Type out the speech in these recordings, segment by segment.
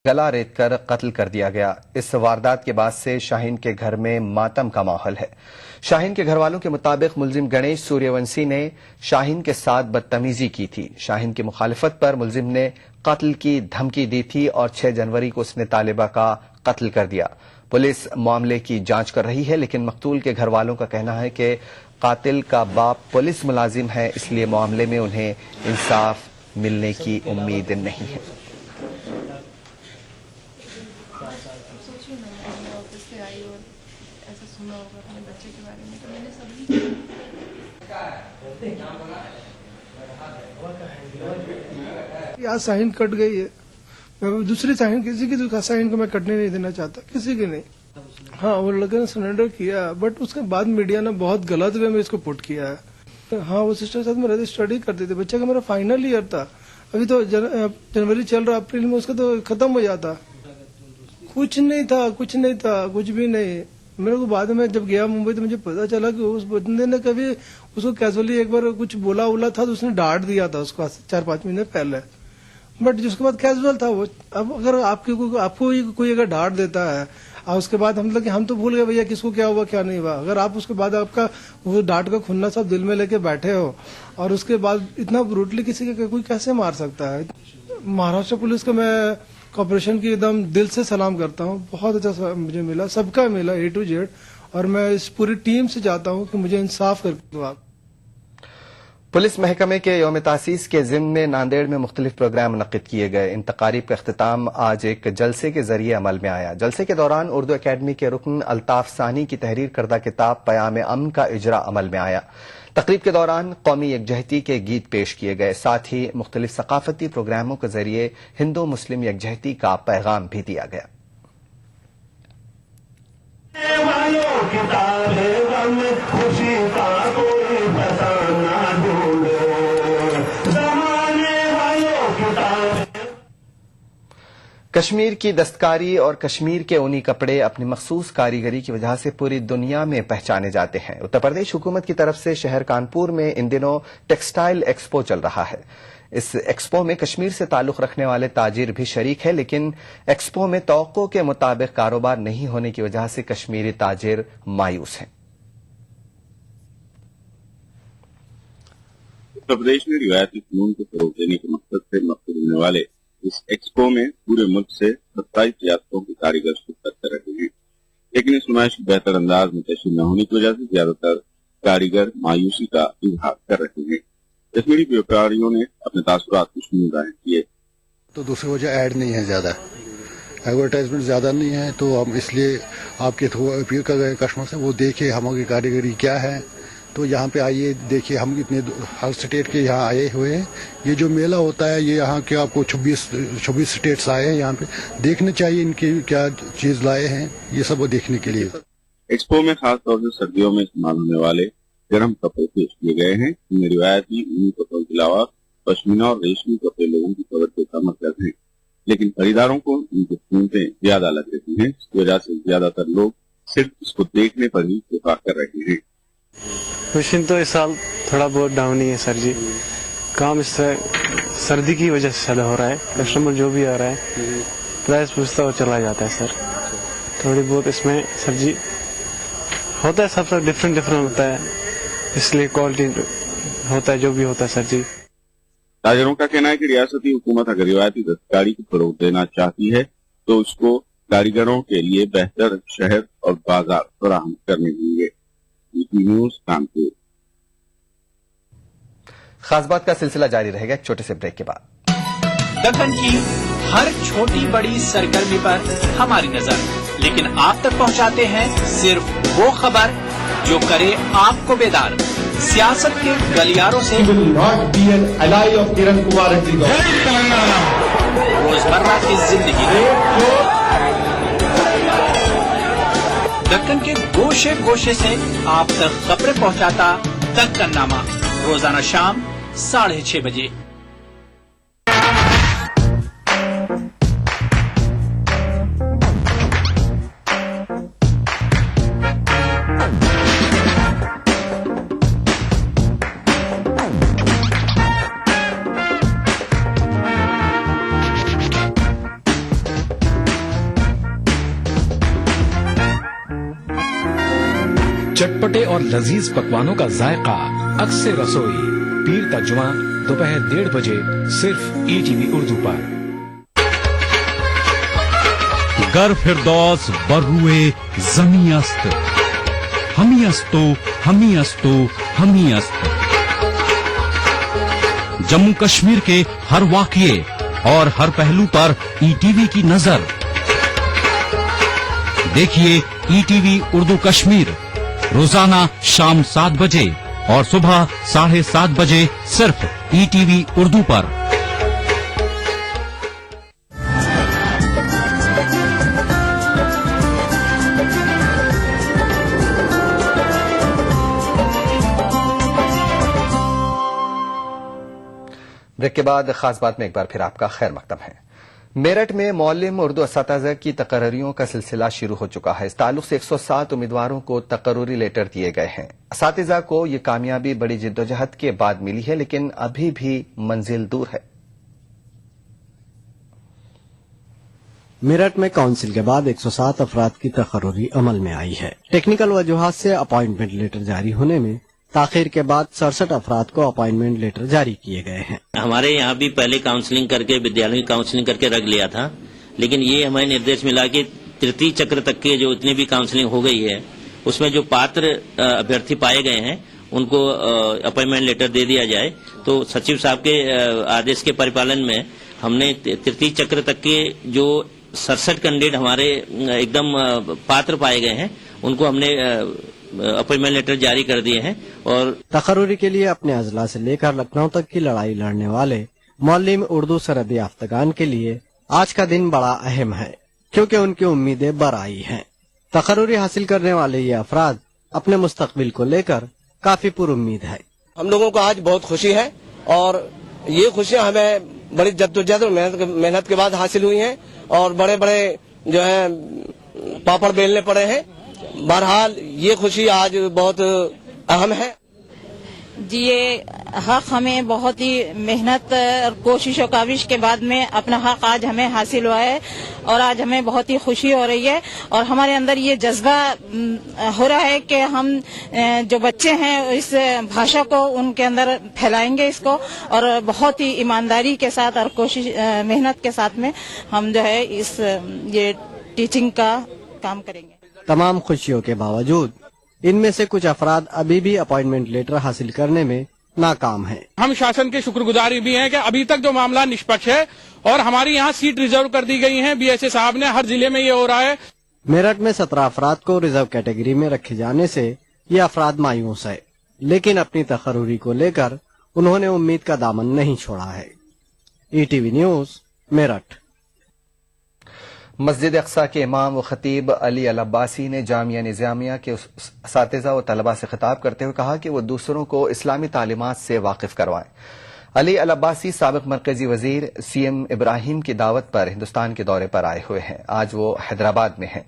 गला रेतकर कत्ल कर दिया गया। इस वारदात के बाद से शाहीन के घर में मातम का माहौल है। शाहीन के घर वालों के मुताबिक मुलजिम गणेश सूर्यवंशी ने शाहीन के साथ बदतमीजी की थी। शाहीन की मुखालिफत पर मुलजिम ने कत्ल की धमकी दी थी और 6 जनवरी को उसने तालिबा का कत्ल कर दिया। पुलिस मामले की जांच कर रही है, लेकिन मकतूल के घर वालों का कहना है कि कातिल का बाप पुलिस मुलाजिम है, इसलिए मामले में उन्हें इंसाफ मिलने की उम्मीद नहीं है। आज शाहीन कट गई है, मैं दूसरी शाहीन किसी की शाहीन को मैं कटने नहीं देना चाहता, किसी की नहीं। हाँ, वो लड़के ने सरेंडर किया, बट उसके बाद मीडिया ने बहुत गलत वे में इसको पुट किया है। हाँ, वो सिस्टर के साथ में रहते, स्टडी करते थे। बच्चे का मेरा फाइनल ईयर था, अभी तो जनवरी चल रहा, अप्रैल में उसका तो खत्म हो जाता। कुछ नहीं था, कुछ भी नहीं। मेरे को बाद में जब गया मुंबई तो मुझे पता चला कि उस बंदे ने कभी उसको कैजुअली एक बार कुछ बोला था तो उसने डांट दिया था उसको 4-5 महीने पहले, बट जिसके बाद कैजुअल था वो। अब अगर आपको कोई अगर डांट देता है और उसके बाद हम तो भूल गए भैया किसको क्या हुआ क्या नहीं हुआ। अगर आप उसके बाद आपका वो डांट का खुन्ना सब दिल में लेके बैठे हो और उसके बाद इतना ब्रूटली किसी के कोई कैसे मार सकता है। महाराष्ट्र पुलिस का मैं कॉर्पोरेशन की एकदम दिल से सलाम करता हूँ। बहुत अच्छा मुझे मिला, सबका मिला A to Z, और मैं इस पूरी टीम से चाहता हूँ कि मुझे इंसाफ कर दो आप। पुलिस महकमे के यौम तासीस के ज़िम्न में नांदेड़ में मुख्तलिफ प्रोग्राम मुनक्किद किए गए। इन तकारीब का अख्तिताम आज एक जलसे के जरिए अमल में आया। जलसे के दौरान उर्दू अकेडमी के रुकन अल्ताफ सानी की तहरीर करदा किताब पयाम अमन का इजरा अमल में आया। तकरीब के दौरान कौमी यकजहती के गीत पेश किए गए, साथ ही मुख्तलिफ सकाफती प्रोग्रामों के जरिए हिंदू मुस्लिम यकजहती का पैगाम भी दिया गया। कश्मीर की दस्तकारी और कश्मीर के ऊनी कपड़े अपनी मखसूस कारीगरी की वजह से पूरी दुनिया में पहचाने जाते हैं। उत्तर प्रदेश हुकूमत की तरफ से शहर कानपुर में इन दिनों टेक्सटाइल एक्सपो चल रहा है। इस एक्सपो में कश्मीर से ताल्लुक रखने वाले ताजिर भी शरीक है, लेकिन एक्सपो में तवक्को के मुताबिक कारोबार नहीं होने की वजह से कश्मीरी ताजिर मायूस हैं। उत्तर प्रदेश में रिवायती फनून को फरोग देने के मकसद से मुनक्किद होने वाले इस एक्सपो में पूरे मुल्क से 27 रियासतों के कारीगर शिरकत कर रहे हैं, लेकिन इस नुमाइश की बेहतर अंदाज में तशरीह न होने की वजह से ज्यादातर कारीगर मायूसी का इजहार कर रहे हैं। कश्मीरी व्यापारियों ने अपने तासुरात कुछ जाहिर किए। तो दूसरी वजह ऐड नहीं है, ज्यादा एडवर्टाइजमेंट ज्यादा नहीं है, तो हम इसलिए आपके थ्रू अपील कर रहे हैं कस्टमर से वो देखे हमारी कारीगरी क्या है। तो यहाँ पे आइए, देखिए, हम इतने हर स्टेट के यहाँ आए हुए हैं। ये जो मेला होता है ये यहाँ के आपको 26 स्टेट्स आए हैं, यहाँ पे देखने चाहिए इनकी क्या चीज लाए हैं, ये सब देखने के लिए। एक्सपो में खास तौर से सर्दियों में इस्तेमाल होने वाले गर्म कपड़े पेश किए गए हैं। इनमें रिवायती ऊनी कपड़ों के अलावा पश्मीना और रेशमी कपड़े लोगों की तवज्जो का मरकज है, लेकिन खरीदारों को इनकी कीमतें ज्यादा लग रही हैं। इसकी वजह से ज्यादातर लोग सिर्फ इसको देखने पर ही इत्तेफाक कर रहे हैं। मशीन तो इस साल थोड़ा बहुत डाउन ही है सर जी। काम इस सर्दी की वजह से ज्यादा हो रहा है। कस्टमर जो भी आ रहा है प्राइस पूछता हुआ चला जाता है सर। थोड़ी बहुत इसमें सर जी होता है, सब डिफरेंट होता है, इसलिए क्वालिटी होता है जो भी होता है सर जी। ताजिरों का कहना है कि रियासती हुकूमत अगर रिवायती दस्तकारी को फरोग देना चाहती है तो उसको कारीगरों के लिए बेहतर शहर और बाजार फराहम करने होंगे। न्यूज़ कानपुर। खास बात का सिलसिला जारी रहेगा एक छोटे से ब्रेक के बाद। दक्कन की हर छोटी बड़ी सरगर्मी पर हमारी नजर, लेकिन आप तक पहुंचाते हैं सिर्फ वो खबर जो करे आपको बेदार। सियासत के गलियारों से रोजमर्रा की जिंदगी दक्कन के गोशे गोशे से आप तक खबरें पहुंचाता दक्कननामा, रोजाना शाम 6:30 बजे। चटपटे और लजीज पकवानों का जायका अक्सर रसोई, पीर का जुमा दोपहर 1:30 बजे सिर्फ ईटीवी उर्दू पर। गर फिरदौस बर्रुए जमी अस्त, हमी अस्तो हमी अस्तो हमी अस्त। जम्मू कश्मीर के हर वाकये और हर पहलू पर ईटीवी की नजर। देखिए ईटीवी उर्दू कश्मीर रोजाना शाम 7 बजे और सुबह 7:30 बजे सिर्फ ईटीवी उर्दू पर। ब्रेक के बाद खास बात में एक बार फिर आपका खैर मकदम है। मेरठ में मौलिम उर्दू असातिज़ा की तकर्रियों का सिलसिला शुरू हो चुका है। इस ताल्लुक से 107 उम्मीदवारों को तकर्रुरी लेटर दिए गए हैं। असातिज़ा को ये कामयाबी बड़ी जिद्दोजहद के बाद मिली है, लेकिन अभी भी मंजिल दूर है। मेरठ में काउंसिल के बाद 107 अफराद की तकर्रुरी अमल में आई है। टेक्निकल वजूहात से अपॉइंटमेंट लेटर जारी होने में ताखिर के बाद 67 अफराद को अपॉइंटमेंट लेटर जारी किए गए हैं। हमारे यहाँ भी पहले काउंसलिंग करके विद्यालय काउंसलिंग करके रख लिया था, लेकिन ये हमें निर्देश मिला कि तृतीय चक्र तक के जो इतनी भी काउंसलिंग हो गई है उसमें जो पात्र अभ्यर्थी पाए गए हैं उनको अपॉइंटमेंट लेटर दे दिया जाए। तो सचिव साहब के आदेश के परिपालन में हमने तृतीय चक्र तक के जो 67 कैंडिडेट हमारे एकदम पात्र पाए गए हैं उनको हमने अपॉइंटमेंट लेटर जारी कर दिए हैं। और तकर्रुरी के लिए अपने अजला से लेकर लखनऊ तक की लड़ाई लड़ने वाले मौलिम उर्दू सरहदी याफ्तगान के लिए आज का दिन बड़ा अहम है, क्योंकि उनकी उम्मीदें बर आई हैं। तकर्रुरी हासिल करने वाले ये अफराद अपने मुस्तकबिल को लेकर काफी पुरुम्मीद है। हम लोगों को आज बहुत खुशी है और ये खुशियाँ हमें बड़ी जद्दोजहद और मेहनत के बाद हासिल हुई हैं और बड़े बड़े जो है पापड़ बेलने पड़े हैं। बहरहाल ये खुशी आज बहुत अहम है। जी, ये हक हमें बहुत ही मेहनत और कोशिश और काविश के बाद में अपना हक आज हमें हासिल हुआ है और आज हमें बहुत ही खुशी हो रही है और हमारे अंदर ये जज्बा हो रहा है कि हम जो बच्चे हैं इस भाषा को उनके अंदर फैलाएंगे इसको और बहुत ही ईमानदारी के साथ और कोशिश मेहनत के साथ में हम जो है ये टीचिंग का काम करेंगे। तमाम खुशियों के बावजूद इनमें से कुछ अफराद अभी भी अपॉइंटमेंट लेटर हासिल करने में नाकाम हैं। हम शासन के शुक्रगुजार भी हैं कि अभी तक जो मामला निष्पक्ष है और हमारी यहाँ सीट रिजर्व कर दी गई है। बीएसए साहब ने हर जिले में ये हो रहा है। मेरठ में 17 अफराद को रिजर्व कैटेगरी में रखे जाने से ये अफराद मायूस है, लेकिन अपनी तकर्रुरी को लेकर उन्होंने उम्मीद का दामन नहीं छोड़ा है। ETV news Meerut. मस्जिद अक्सा के इमाम व खतीब अली अल अब्बासी ने जामिया निजामिया के असातिज़ा व तलबा से खिताब करते हुए कहा कि वो दूसरों को इस्लामी तालीमात से वाकिफ करवाएं। अली अल अब्बासी साबिक मरकजी वजीर सीएम इब्राहिम की दावत पर हिंदुस्तान के दौरे पर आए हुए हैं। आज वो हैदराबाद में हैं।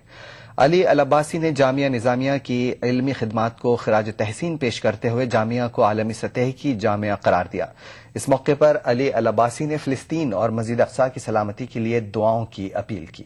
अली अल अब्बासी ने जामिया निजामिया की इल्मी खिदमात को खिराज तहसीन पेश करते हुए जामिया को आलमी सतह की जामिया करार दिया। इस मौके पर अली अल अब्बासी ने फिलिस्तीन और मस्जिद अक्सा की सलामती के लिए दुआओं की अपील की।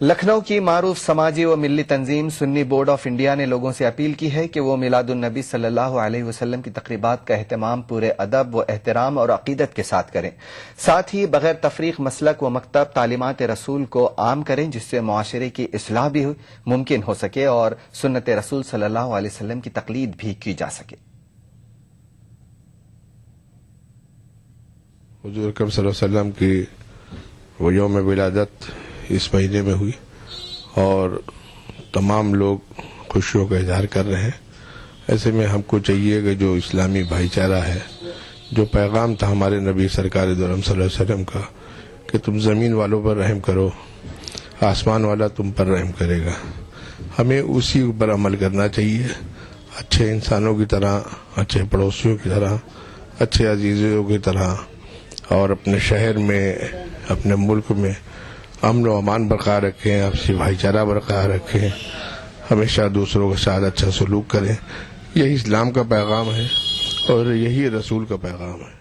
लखनऊ की मारूफ समाजी व मिल्ली तंजीम सुन्नी बोर्ड ऑफ इंडिया ने लोगों से अपील की है कि वो मिलादुन नबी सल्लल्लाहु अलैहि वसल्लम की तकरीबात का एहतमाम पूरे अदब व एहतराम और अकीदत के साथ करें। साथ ही बगैर तफरीक मसलक व मकतब तालीमात रसूल को आम करें, जिससे मुआशरे की इस्लाह भी मुमकिन हो सके और सुन्नत रसूल सल्लल्लाहु अलैहि वसल्लम की तकलीद भी की जा सके। हुजूर अकरम सल्लल्लाहु अलैहि वसल्लम की वो यौम विलादत इस महीने में हुई और तमाम लोग खुशियों का इजहार कर रहे हैं। ऐसे में हमको चाहिए कि जो इस्लामी भाईचारा है, जो पैगाम था हमारे नबी सरकार दो आलम सल्लल्लाहु अलैहि वसल्लम का कि तुम जमीन वालों पर रहम करो, आसमान वाला तुम पर रहम करेगा। हमें उसी ऊपर अमल करना चाहिए, अच्छे इंसानों की तरह, अच्छे पड़ोसियों की तरह, अच्छे अजीजों की तरह, और अपने शहर में, अपने मुल्क में अमन व अमान बरकरार रखें, आपसी भाईचारा बरकरार रखें, हमेशा दूसरों के साथ अच्छा सलूक करें। यही इस्लाम का पैगाम है और यही रसूल का पैगाम है।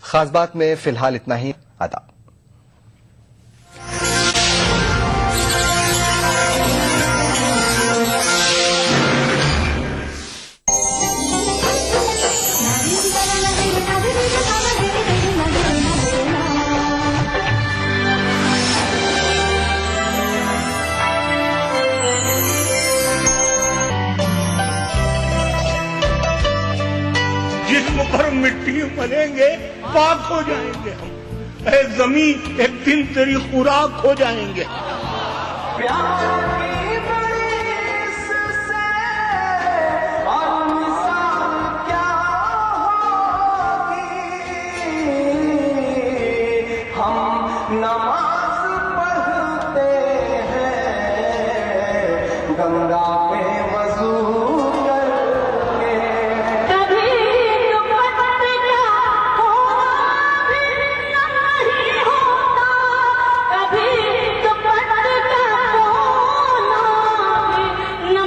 खास बात में फिलहाल इतना ही। आदाब। जिस्म पर मिट्टी मरेंगे पाक हो जाएंगे हम, ऐ जमीन एक दिन तेरी खुराक हो जाएंगे। हम नमाज पढ़ते हैं गंगा पे वजू करके, कभी दुपट्टे का होना नहीं होता, कभी दुपट्टे का होना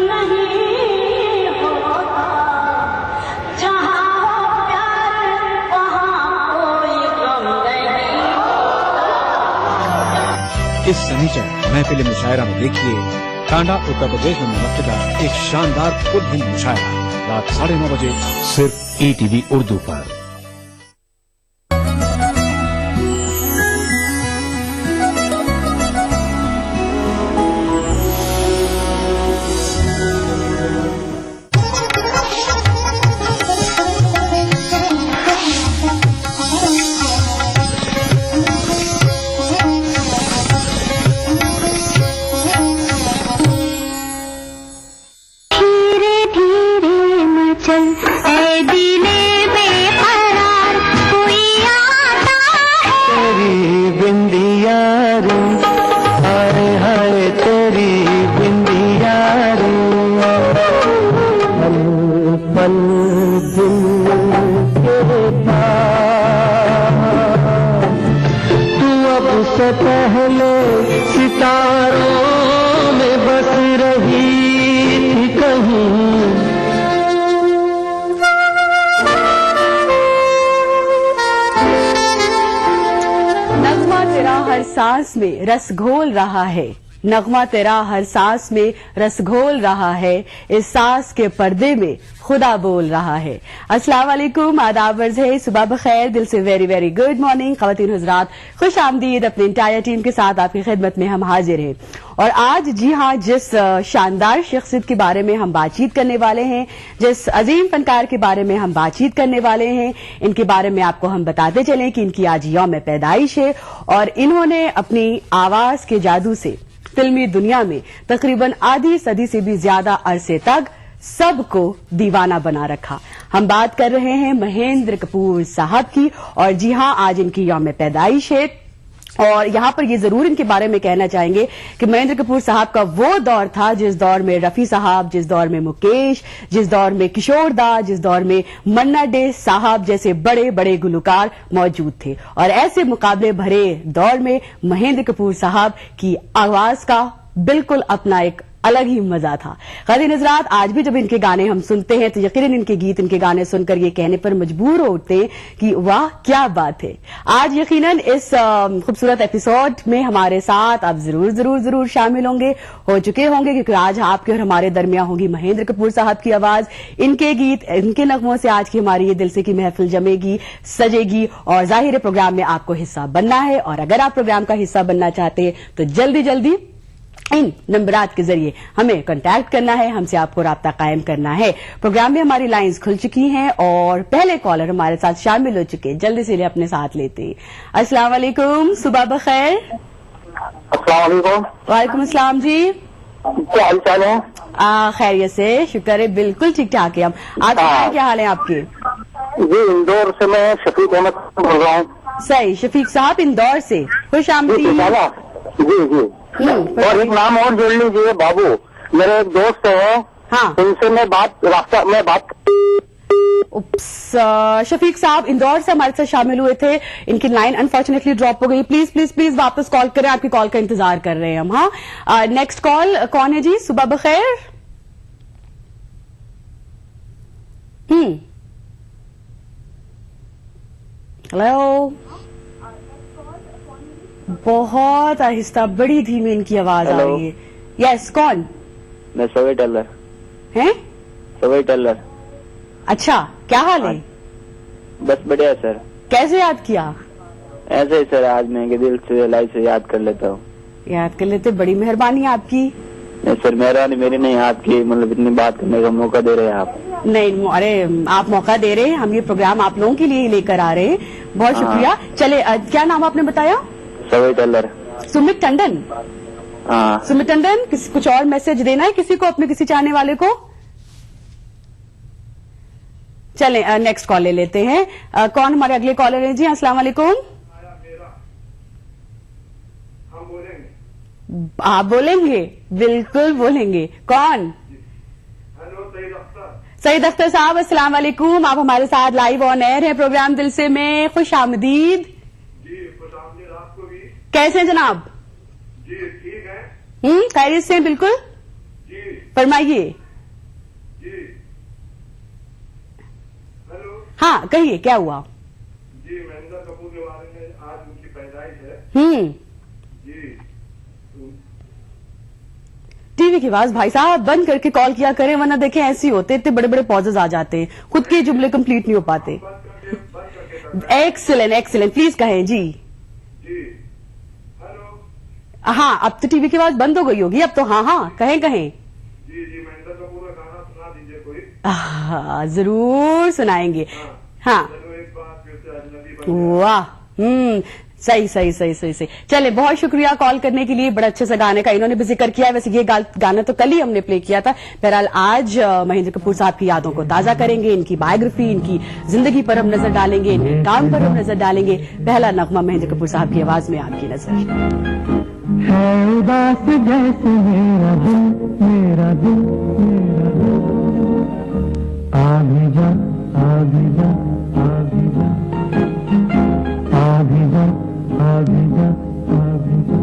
नहीं होता, जहाँ हो प्यार वहाँ कोई गम नहीं। इस शनिचर महफिल मुशायरा में देखिए टांडा उत्तर प्रदेश में मुनक्किदा एक शानदार खुद हिंद मुशायरा रात 9:30 बजे सिर्फ ETV उर्दू पर। से पहले सितारों में बस रही थी कहीं, नगमा तेरा हर सांस में रस घोल रहा है, नगमा तेरा हर सांस में रस घोल रहा है, इस सांस के पर्दे में खुदा बोल रहा है। अस्सलाम वालेकुम, आदाब अर्ज़ है, सुबह बखैर, दिल से वेरी वेरी गुड मॉर्निंग ख़वातीन हज़रात, खुश आमदीद। अपनी इंटायर टीम के साथ आपकी खिदमत में हम हाजिर हैं और आज जी हाँ, जिस शानदार शख्सियत के बारे में हम बातचीत करने वाले हैं, जिस अजीम फनकार के बारे में हम बातचीत करने वाले हैं, इनके बारे में आपको हम बताते चलें कि इनकी आज यौम पैदाइश है और इन्होंने अपनी आवाज के जादू से फिल्मी दुनिया में तकरीबन आधी सदी से भी ज्यादा अरसे तक सबको दीवाना बना रखा। हम बात कर रहे हैं महेंद्र कपूर साहब की और जी हां, आज इनकी यौम पैदाइश है और यहां पर ये जरूर इनके बारे में कहना चाहेंगे कि महेंद्र कपूर साहब का वो दौर था जिस दौर में रफी साहब, जिस दौर में मुकेश, जिस दौर में किशोर दा, जिस दौर में मन्ना डे साहब जैसे बड़े बड़े गुलकार मौजूद थे और ऐसे मुकाबले भरे दौर में महेंद्र कपूर साहब की आवाज का बिल्कुल अपना एक अलग ही मजा था। ख़वातीन हज़रात, आज भी जब इनके गाने हम सुनते हैं तो यकीनन इनके गीत, इनके गाने सुनकर ये कहने पर मजबूर हो उठते हैं कि वाह क्या बात है। आज यकीनन इस खूबसूरत एपिसोड में हमारे साथ आप जरूर जरूर जरूर शामिल होंगे, हो चुके होंगे, क्योंकि आज आपके और हमारे दरमियान होगी महेंद्र कपूर साहब की आवाज, इनके गीत, इनके नगमों से आज की हमारी ये दिल से की महफिल जमेगी, सजेगी और जाहिर प्रोग्राम में आपको हिस्सा बनना है और अगर आप प्रोग्राम का हिस्सा बनना चाहते हैं तो जल्दी जल्दी इन नंबरात के जरिए हमें कांटेक्ट करना है, हमसे आपको राब्ता कायम करना है। प्रोग्राम में हमारी लाइंस खुल चुकी हैं और पहले कॉलर हमारे साथ शामिल हो चुके हैं, जल्दी से अपने साथ लेते हैं। अस्सलाम वालेकुम, सुबह बखैर। अस्सलाम वालेकुम। वालेकुम अस्सलाम जी, क्या हाल चाल है? खैरियत से, शुक्र है, बिल्कुल ठीक ठाक है हम। आज क्या हाल है आपके? जी, इंदौर से मैं शफीक अहमद बोल रहा हूँ। सही, शफीक साहब इंदौर से, खुश आमदीद। जी जी, और एक नाम और जोड़ लीजिए, बाबू। मेरे एक दोस्त है, हाँ, उनसे मैं बात उप्स, शफीक साहब इंदौर से हमारे साथ शामिल हुए थे, इनकी लाइन अनफॉर्चुनेटली ड्रॉप हो गई। प्लीज प्लीज प्लीज वापस कॉल करें, आपकी कॉल का इंतजार कर रहे हैं हम। हाँ, नेक्स्ट कॉल कौन है जी? सुबह बखैर। हेलो। बहुत आहिस्ता, बड़ी धीमी इनकी आवाज आ रही है। यस, कौन? मैं सवई टेलर। हैं? सवई टेलर। अच्छा, क्या हाल है? बस बढ़िया सर। कैसे याद किया? ऐसे ही सर, आज मैं दिल से लाइफ से याद कर लेता हूँ। याद कर लेते, बड़ी मेहरबानी आपकी। नहीं सर, मेहरबानी मेरी नहीं, आपकी, मतलब इतनी बात करने का मौका दे रहे हैं आप। नहीं, अरे आप मौका दे रहे हैं, हम ये प्रोग्राम आप लोगों के लिए ही लेकर आ रहे हैं। बहुत शुक्रिया। चले, क्या नाम आपने बताया? सवई टेलर। सुमित टंडन। हाँ। सुमित टंडन, कुछ और मैसेज देना है किसी को, अपने किसी चाहने वाले को? चले, नेक्स्ट कॉल ले लेते हैं। कौन हमारे अगले कॉलर हैं जी? अस्सलाम वालेकुम। आप बोलेंगे? बिल्कुल बोलेंगे। कौन? सईद अख्तर साहब, अस्सलाम वालेकुम। आप हमारे साथ लाइव ऑन एयर है प्रोग्राम दिल से में, खुश आमदीद। आपको भी। कैसे हैं जनाब? जी ठीक है। खैरियत से? बिल्कुल जी, फरमाइए। जी। हेलो। हाँ, कहिए, क्या हुआ? जी, महेंद्र कपूर के बारे में, आज उनकी पैदाइश है। जी। टीवी की आवाज भाई साहब बंद करके कॉल किया करें, वरना देखें ऐसे ही होते, इतने बड़े बड़े पॉजेज आ जाते हैं, खुद के जुमले कंप्लीट नहीं हो पाते। एक्सीलेंट एक्सीलेंट, प्लीज कहें जी। जी। हेलो। हाँ, अब तो टीवी की आवाज बंद हो गई होगी, अब तो हाँ हाँ कहें कहें। जी जी, महेंद्र कपूर का गाना सुना दीजिए कोई। हाँ, जरूर सुनाएंगे। हाँ, एक बार फिर से अजनबी। वाह, सही सही सही सही सही। चले, बहुत शुक्रिया कॉल करने के लिए। बड़ा अच्छे से गाने का इन्होंने भी जिक्र किया है। वैसे ये गाना तो कल ही हमने प्ले किया था। बहरहाल आज महेंद्र कपूर साहब की यादों को ताजा करेंगे, इनकी बायोग्राफी, इनकी जिंदगी पर हम नजर डालेंगे, इनके काम पर हम नजर डालेंगे। पहला नगमा महेंद्र कपूर साहब की आवाज में आपकी नजर। है उदास जैसे मेरा दिल, मेरा दिल, मेरा दिल। आगे जा, आगे जा, आगे जा, आगे जा, आगे जा, आगे जा।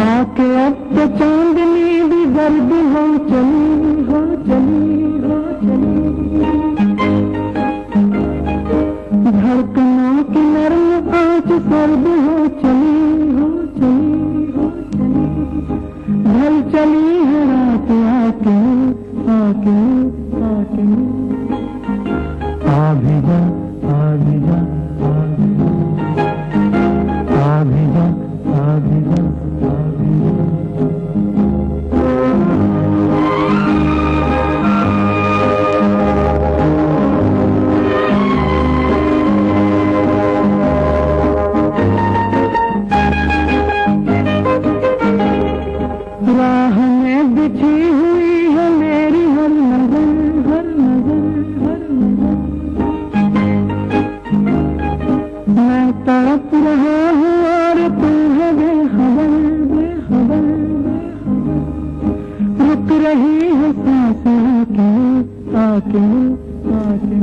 आके अब तो चांदनी भी गर्द हो चली, हो चली, हो चली। धड़कनों की नरम आँच सर्द हो चली, हो चली, हो चली। ढल चली है रात आके, आके, आके। आगे जा, आगे जा, आगे जा, आगे जा, आगे जा, आगे जा। राह में बिछी हुई है मेरी हर नजर, हर नजर, हर नजर। मैं तड़प रहा हूँ और तू है बेखबर, बेखबर, बेखबर। रुक रही है सांसें आके, आके, आके।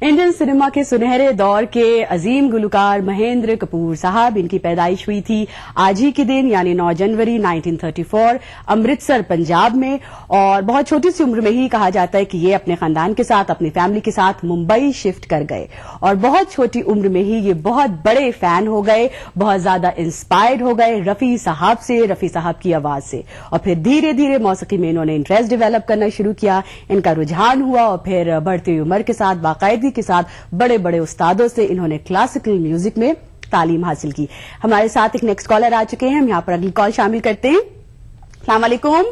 इंडियन सिनेमा के सुनहरे दौर के अजीम गुलकार महेंद्र कपूर साहब, इनकी पैदाइश हुई थी आज ही के दिन यानी 9 जनवरी 1934 अमृतसर पंजाब में। और बहुत छोटी सी उम्र में ही कहा जाता है कि ये अपने खानदान के साथ, अपनी फैमिली के साथ मुंबई शिफ्ट कर गए और बहुत छोटी उम्र में ही ये बहुत बड़े फैन हो गए, बहुत ज्यादा इंस्पायर्ड हो गए रफी साहब से, रफी साहब की आवाज से। और फिर धीरे धीरे मौसीकी में इन्होंने इंटरेस्ट डेवलप करना शुरू किया, इनका रुझान हुआ और फिर बढ़ती हुई उम्र के साथ बाकायदगी के साथ बड़े बड़े उस्तादों से इन्होंने क्लासिकल म्यूजिक में तालीम हासिल की। हमारे साथ एक नेक्स्ट कॉलर आ चुके हैं, हम यहाँ पर अगली कॉल शामिल करते हैं। अस्सलाम वालेकुम।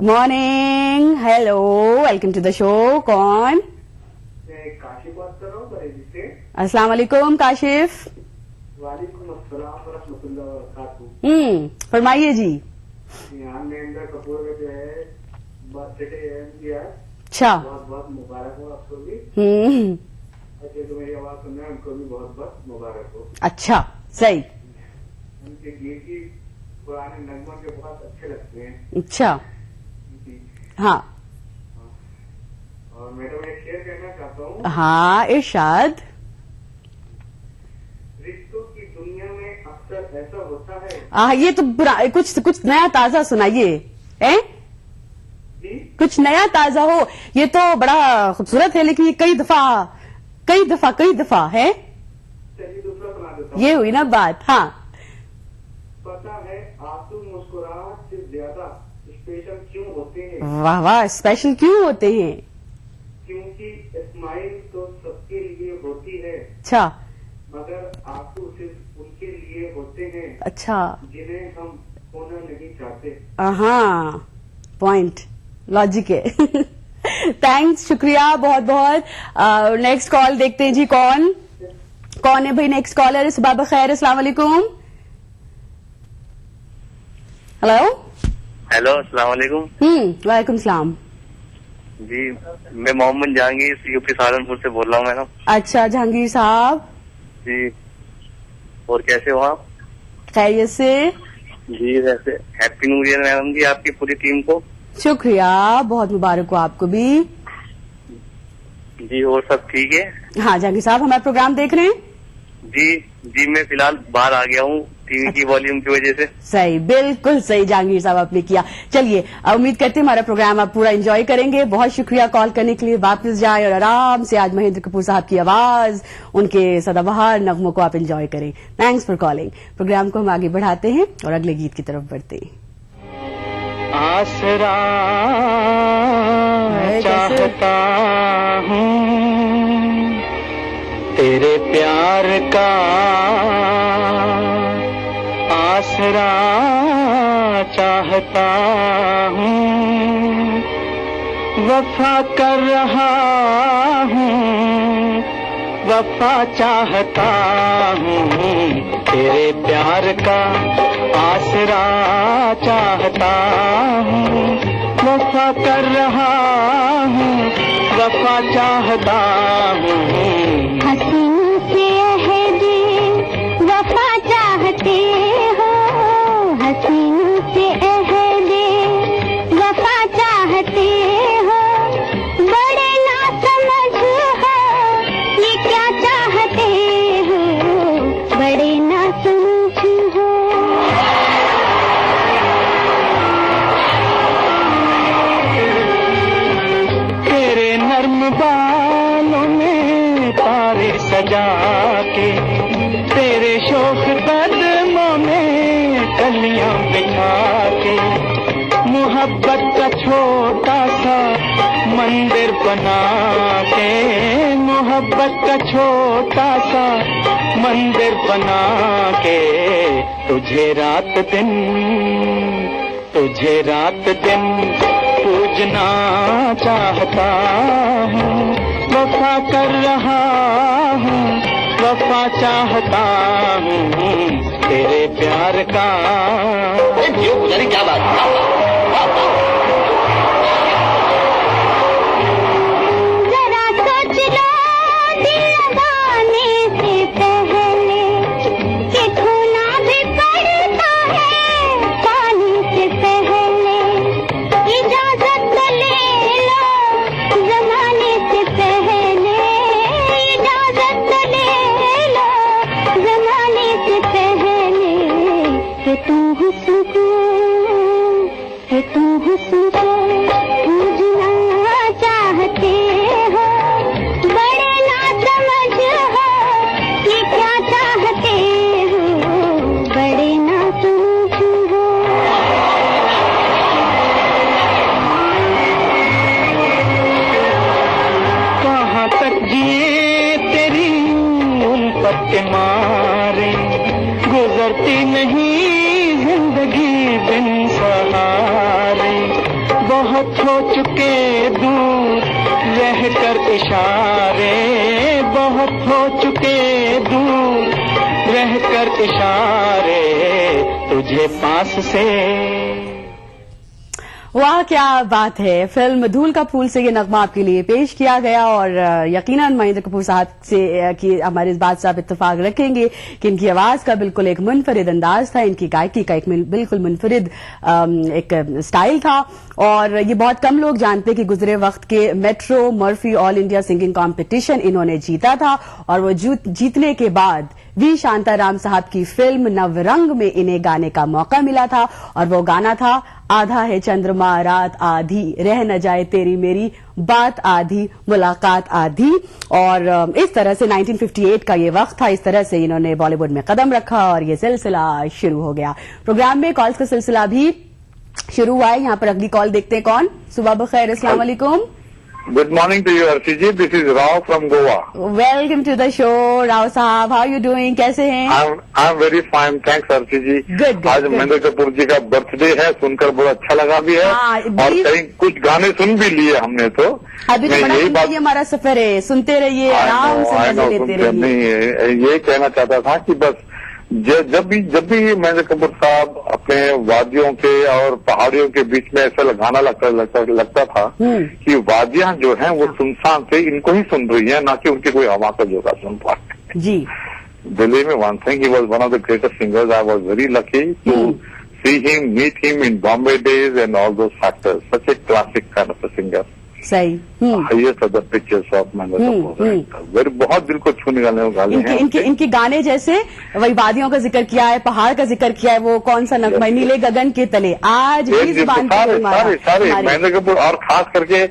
Morning, hello, welcome to the show. कौन? काशिफ बात कर रहा हूँ बरेली से। अस्सलाम वालेकुम काशिफ। वालेकुम अस्सलाम व रहमतुल्लाहि व बरकातहू। फरमाइए जी। यहाँ महेंद्र कपूर का जो है बर्थडे है किया। अच्छा। बहुत बहुत मुबारक हो आपको भी। अच्छे तो मेरी आवाज सुन रहे हैं, उनको भी बहुत बहुत मुबारक हो। अच्छा, सही। उनके गीत की पुराने नगमों के बहुत अच्छे लगते हैं। अच्छा। हाँ। और मैडम एक शेयर कहना चाहता हूँ। हाँ, इरशाद। रिश्तों की दुनिया में अक्सर ऐसा होता है। ये तो कुछ नया ताजा सुनाइए। कुछ नया ताजा हो। ये तो बड़ा खूबसूरत है, लेकिन ये कई दफा है। चलिए दूसरा सुना देता हूँ। ये हुई ना बात। हाँ। पता है आंसू मुस्कुराहट से ज्यादा स्पेशल क्यों होते हैं? वाह वाह, स्पेशल क्यों होते हैं? क्योंकि स्माइल तो सबके लिए होती है। अच्छा। मगर आंसू सिर्फ उनके लिए होते हैं। अच्छा। जिन्हें हम खोना नहीं चाहते। हाँ, पॉइंट, लॉजिक है। थैंक्स, शुक्रिया बहुत बहुत। नेक्स्ट कॉल देखते हैं जी। कौन है भाई नेक्स्ट कॉलर? सुबह खैर, अस्सलाम वालेकुम। हेलो। हेलो, अस्सलाम वालेकुम। वालेकुम सलाम जी। मैं मोहम्मद जहांगीर यूपी सहारनपुर से बोल रहा हूँ मैडम। अच्छा जहांगीर साहब जी, और कैसे हो आप? खैरियत से जी। वैसे हैप्पी न्यू ईयर मैडम जी आपकी पूरी टीम को। शुक्रिया, बहुत मुबारक हो आपको भी जी। और सब ठीक है? हाँ जहांगीर साहब, हमारा प्रोग्राम देख रहे हैं? जी, मैं फिलहाल बाहर आ गया हूँ टीवी की वॉल्यूम की वजह से। सही, बिल्कुल सही जहांगीर साहब आपने किया। चलिए, उम्मीद करते हैं हमारा प्रोग्राम आप पूरा एंजॉय करेंगे। बहुत शुक्रिया कॉल करने के लिए। वापस जाए और आराम से आज महेंद्र कपूर साहब की आवाज, उनके सदाबहार नगमों को आप एंजॉय करें। Thanks for calling. प्रोग्राम को हम आगे बढ़ाते हैं और अगले गीत की तरफ बढ़ते हैं। आसरा चाहता हूँ तेरे प्यार का, आसरा चाहता हूँ, वफा कर रहा हूँ, वफा चाहता हूँ तेरे प्यार का, आसरा चाहता हूँ, वफा कर रहा हूँ, वफा चाहता हूँ। हसीन से अहदी वफा चाहते हो, हसीन से अहदी वफा चाहते हो, बड़े ना समझ हो ये क्या चाहते हो, बड़े ना समझ हो। तेरे नर्म बालों में तारे सजा के, तेरे शोख कदमों में कलियां बिछा के, मोहब्बत का छोटा सा मंदिर बना के, मोहब्बत का छोटा सा मंदिर बना के, तुझे रात दिन पूजना चाहता हूँ, वफा कर रहा हूँ, वफा चाहता हूँ तेरे प्यार का। क्या बात जरा सोच लो दिल लगाने से पहले कि खोना भी पड़ता है पानी से पहले, इजाजत तो ले लो जमाने से पहले, इजाजत तो ले लो जमाने से पहले, कि तू हुस्न को पूजना चाहते हो, बड़े ना समझ हो ये क्या चाहते हो, बड़े ना समझ हो। कहाँ तक जिए तेरी उल्फत के मारे, गुजरती नहीं जिंदगी बिन सहारे, बहुत हो चुके दूर रह कर इशारे, बहुत हो चुके दूर रह कर इशारे, तुझे पास से वाह क्या बात है। फिल्म धूल का फूल से ये नगमा आपके लिए पेश किया गया और यकीनन महेंद्र कपूर साहब से कि हमारे इस बात से आप इत्तेफाक रखेंगे कि इनकी आवाज का बिल्कुल एक मुनफरिद अंदाज था, इनकी गायकी का एक बिल्कुल मुनफरिद एक स्टाइल था और ये बहुत कम लोग जानते कि गुजरे वक्त के metro Murphy all India singing competition इन्होंने जीता था और वो जीतने के बाद वी शांताराम साहब की फिल्म नवरंग में इन्हें गाने का मौका मिला था और वो गाना था आधा है चंद्रमा रात आधी, रह न जाए तेरी मेरी बात आधी, मुलाकात आधी। और इस तरह से 1958 का ये वक्त था, इस तरह से इन्होंने बॉलीवुड में कदम रखा और ये सिलसिला शुरू हो गया। प्रोग्राम में कॉल्स का सिलसिला भी शुरू हुआ है। यहाँ पर अगली कॉल देखते हैं कौन। सुबह बखैर, अस्सलाम वालेकुम। Good morning to you, Archie ji. This is Rao from Goa. Welcome to the show, Rao साहब. How are you doing? कैसे हैं? I'm very fine. Thanks, Archie ji. Good. आज महेंद्र कपूर जी का बर्थडे है, सुनकर बहुत अच्छा लगा भी है और कहीं कुछ गाने सुन भी लिए हमने तो। अभी तो बड़ा लंबा ये हमारा सफर है, सुनते रहिए, आराम से मजे लेते रहिए। नहीं, ये कहना चाहता था कि बस जब भी महेंद्र कपूर साहब अपने वादियों के और पहाड़ियों के बीच में ऐसा गाना लगता था कि वादियां जो हैं वो सुनसान से इनको ही सुन रही हैं, ना कि उनकी कोई हवा का जोगा सुन पाते। जी, Believe me one thing, he was one of the greatest singers. I was very lucky to see him, meet him in Bombay days and all those factors. Such a classic kind of a singer. सही। Highest of the pictures of Mahendra Kapoor. Very बहुत दिल को छूने वाले गाने हैं। इनके गाने जैसे वही वादियों का जिक्र किया है, पहाड़ का जिक्र किया है, वो कौन सा नगमा नीले गगन के तले आज भी जुबान पर सारे महेंद्र कपूर और खास करके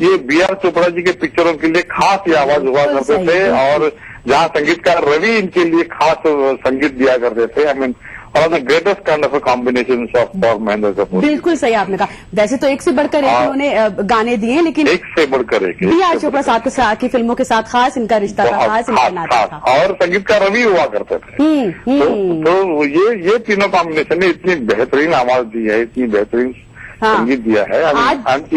ये बी.आर. चोपड़ा जी के पिक्चरों के लिए खास ये आवाज हुआ करते थे और जहाँ संगीतकार रवि इनके लिए खास संगीत दिया करते थे। आई मीन और the greatest kind of combination of for Mahendra Kapoor. बिल्कुल सही आपने कहा। वैसे तो एक से बढ़कर एक उन्होंने गाने दिए, लेकिन एक से बढ़कर एक बी.आर. चोपड़ा साहब की फिल्मों के साथ खास इनका रिश्ता था, खास इनका नाता था और संगीतकार रवि हुआ करते थे। तो ये तीनों कॉम्बिनेशन ने इतनी बेहतरीन आवाज दी है, इतनी बेहतरीन संगीत दिया है,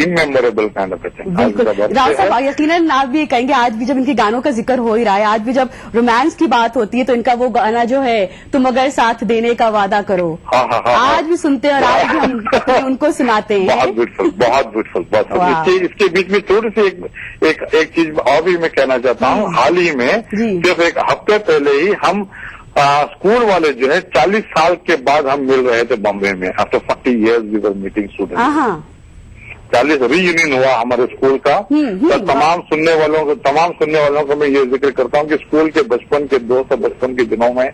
इनमेमोरेबल काइंड ऑफ थिंग। राव साहब यकीनन आप भी कहेंगे आज भी जब इनके गानों का जिक्र हो ही रहा है, आज भी जब रोमांस की बात होती है तो इनका वो गाना जो है तुम अगर साथ देने का वादा करो, आज भी सुनते हैं और आज भी हम उनको सुनाते हैं। बहुत ब्यूटीफुल, बहुत ब्यूटीफुल। इसके बीच में थोड़ी सी एक चीज और भी मैं कहना चाहता हूँ। हाल ही में सिर्फ एक हफ्ते पहले ही हम स्कूल वाले जो है 40 साल के बाद हम मिल रहे थे बॉम्बे में। After 40 years we were meeting student. 40 reunion हुआ हमारे स्कूल का। तो तमाम सुनने वालों को मैं ये जिक्र करता हूँ कि स्कूल के बचपन के दोस्त और बचपन के दिनों में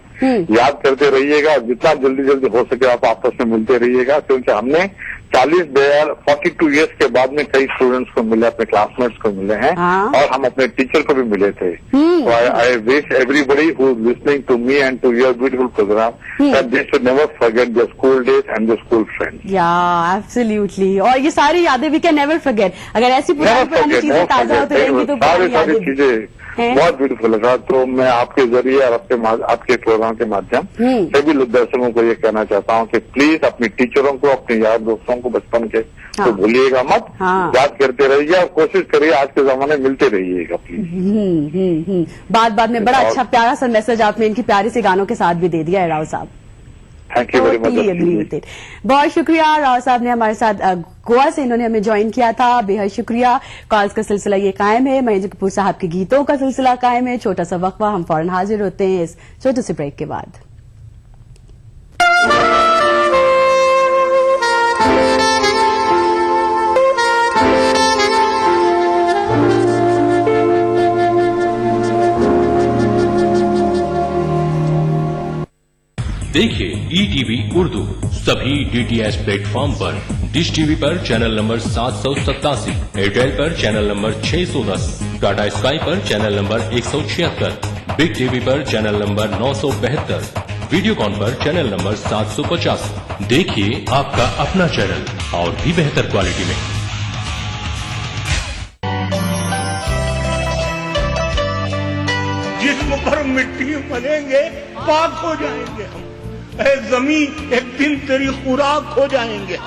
याद करते रहिएगा और जितना जल्दी हो सके आप आपस में मिलते रहिएगा, क्योंकि हमने 42 years के बाद में कई स्टूडेंट्स को मिले, अपने क्लासमेट्स को मिले हैं और हम अपने टीचर को भी मिले थे। I wish everybody who is listening to me and to your beautiful programme that they should never forget their school days and their school friends. Yeah absolutely. और ये सारी यादें वी कैन नेवर फॉरगेट। अगर ऐसी पुरानी चीजें ताजा होती रहेंगी तो सारी चीजें बहुत ब्यूटीफुल लगा। तो मैं आपके जरिए और आपके प्रोग्राम के माध्यम सभी दर्शकों को ये कहना चाहता हूँ कि प्लीज अपने टीचरों को, अपने यार दोस्तों को बचपन के तो भूलिएगा मत, याद करते रहिए और कोशिश करिए आज के जमाने मिलते रहिएगा प्लीज। बात में बड़ा अच्छा प्यारा सा मैसेज आपने इनकी प्यारी से गानों के साथ भी दे दिया है राव साहब। Thank you very much. बहुत शुक्रिया राव साहब ने हमारे साथ गोवा से इन्होंने हमें ज्वाइन किया था। बेहद शुक्रिया। कॉल्स का सिलसिला ये कायम है, महेंद्र कपूर साहब के गीतों का सिलसिला कायम है। छोटा सा वक्फा, हम फौरन हाजिर होते हैं इस छोटे से ब्रेक के बाद। देखिए ETV उर्दू सभी DTH प्लेटफॉर्म पर, डिश टीवी पर चैनल नंबर 787, एयरटेल पर चैनल नंबर 610, टाटा स्काई पर चैनल नंबर 176, बिग टीवी पर चैनल नंबर 972, वीडियोकॉन पर चैनल नंबर 750। देखिए आपका अपना चैनल और भी बेहतर क्वालिटी में। जिस्म पर मिट्टी मलेंगे पाक हो जाएंगे हम, ऐ जमी एक दिन तेरी खुराक हो जाएंगे।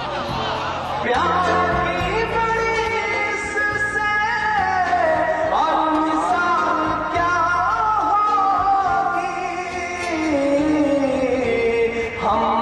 हम